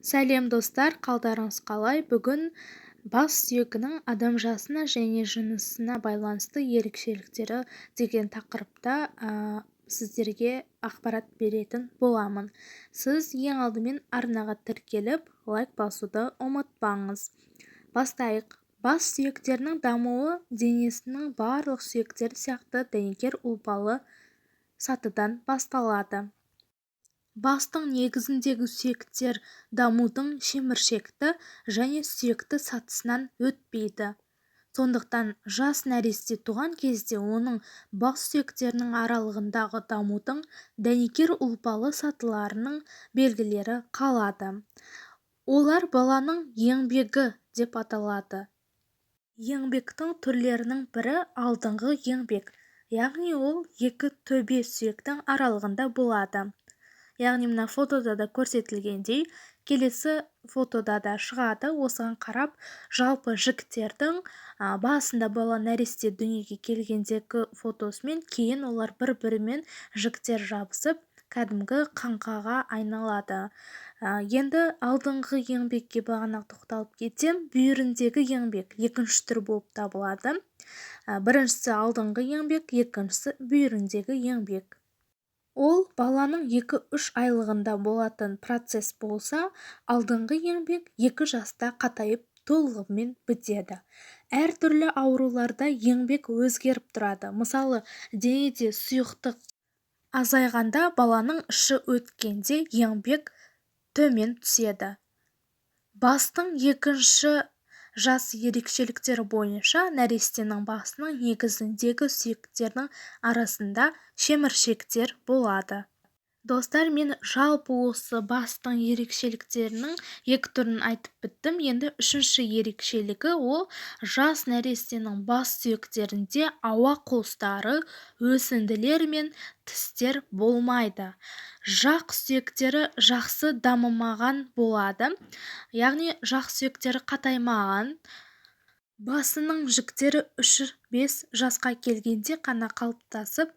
Сәлем достар, қалдарыңыз қалай? Бүгін бас сүйегінің адам жасына және жынысына байланысты ерекшеліктері деген тақырыпта сіздерге ақпарат беретін боламын. Сіз ең алдымен арнаға тіркеліп, лайк басуды ұмытпаңыз. Бастайық. Бас сүйектерінің дамуы денесінің барлық сүйектері сияқты дәнекер ұлпалы сатыдан басталады. Бастың негізіндегі сүйектер дамудың шеміршекті және сүйекті сатысынан өтпейді. Сондықтан жас нәресте туған кезде оның бас сүйектерінің аралығындағы дамудың дәнекер ұлпалы сатыларының белгілері қалады. Олар баланың еңбегі деп аталады. Еңбектің түрлерінің бірі алдыңғы еңбек, яғни ол екі төбе сүйектің аралығында болады. Яғни мына фотода да көрсетілгендей, келесі фотода да шығады. Осыған қарап, жалпы жігіттердің басында бала нәресте дүниеге келгендегі фотосымен кейін олар бір-бірімен жігіттер жабысып, кәдімгі қаңқаға айналады. Енді алдыңғы еңбекке бағанағы тоқталып кетсем, бүйіріндегі еңбек екінші түр болып табылады. Біріншісі алдыңғы еңбек, екіншісі бүйіріндегі еңбек. Ол баланың 2-3 айлығында болатын процесс болса, алдыңғы еңбек 2 жаста қатайып толығымен бітеді. Әртүрлі ауруларда еңбек өзгеріп тұрады. Мысалы, денеде сұйықтық азайғанда баланың іші өткенде еңбек төмен түседі. Бастың екінші жас ерекшеліктері бойынша нәрестенің басының негізіндегі сүйектердің арасында шеміршектер болады. Достар, мен жалпы осы бастың ерекшеліктерінің 2 түрін айтып біттім. Енді үшінші ерекшелігі ол жас нәрестенің бас сүйектерінде ауа қуыстары, өсінділер мен тістер болмайды. Жақ сүйектері жақсы дамымаған болады. Яғни жақ сүйектері қатаймаған. Басының жіктері 3-5 жасқа келгенде қана қалыптасып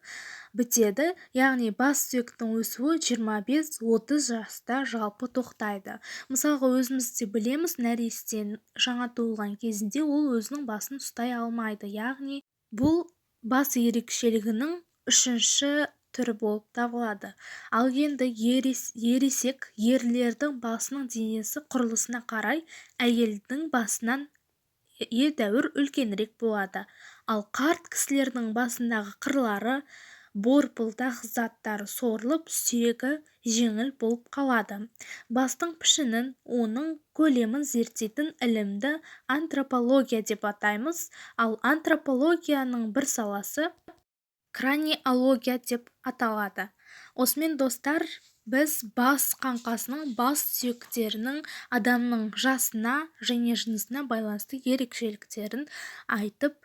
бітеді. Яғни бас сүйектің өсуі 25-30 жаста жалпы тоқтайды. Мысалға, өзімізде білеміз, нәрестен жаңа туылған кезінде ол өзінің басын ұстай алмайды. Яғни бұл бас ерекшелігінің 3-ші түрі болып табылады. Ал енді ересек ерлердің басының денесі құрылысына қарай әйелдің басынан едәуір үлкенірек болады. Ал қарт кісілердің басындағы қырлары, борпылдақ заттары сорылып, сүйегі жеңіл болып қалады. Бастың пішінін, оның көлемін зерттейтін ілімді антропология деп атаймыз. Ал антропологияның бір саласы краниология деп аталады. Осымен достар, біз бас қаңқасының бас сүйектерінің адамның жасына және жынысына байланысты ерекшеліктерін айтып